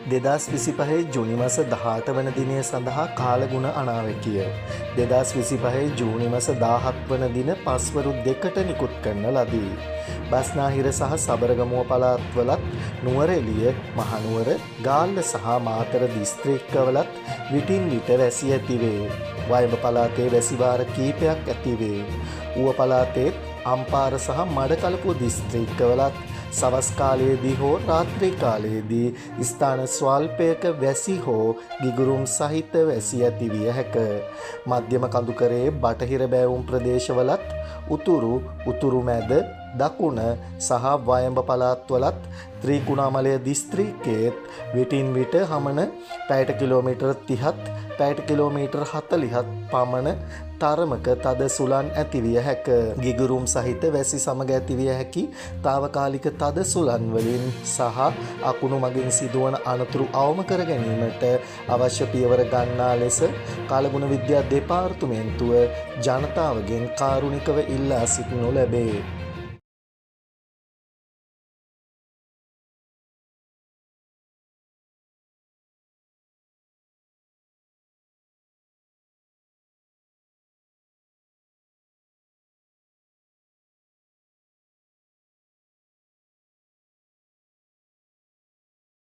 2025 ජූනි මාස 18 වන දිනය සඳහා කාලගුණ අනාවැකිය. 2025 ජූනි මාස 17 වන දින පස්වරු 2ට නිකුත් කරන ලදී. බස්නාහිර සහ සබරගමුව පළාත්වලත් නුවරඑළිය, මහනුවර, ගාල්ල සහ මාතර දිස්ත්‍රික්කවලත් විටින් විට වැසි ඇතිවේ. වයඹ පළාතේ වැසි වාර කිහිපයක් ඇතිවේ. ඌව පළාතේ අම්පාර සහ මඩකලපුව දිස්ත්‍රික්කවලත් සවස් කාලයේදී හෝ රාත්‍රී කාලයේදී ස්ථාන ස්වල්පයක වැසි හෝ ගිගුරුම් සහිත වැසි ඇති විය හැක. මධ්‍යම කඳුකරයේ බටහිර බෑවුම් ප්‍රදේශවලත් උතුරු මැද දකුණ සහ වයඹ පළාත්වලත් ත්‍රිකුණාමලය දිස්ත්‍රික්කයේත් විටින් විට හමන පැයට කිලෝමීටර් 30ත් පැයට කිලෝමීටර් 40ත් පමණ තරමක තද සුළං ඇතිවිය හැක. ගිගුරුම් සහිත වැසි සමග ඇතිවිය හැකි තාවකාලික තද සුළං වලින් සහ අකුණු මගින් සිදුවන අනතුරු අවම කර ගැනීමට අවශ්‍ය පියවර ගන්නා ලෙස කාලගුණ විද්‍යා දෙපාර්තමේන්තුව ජනතාවගෙන් කාරුණිකව ඉල්ලා සිටිනු ලැබේ.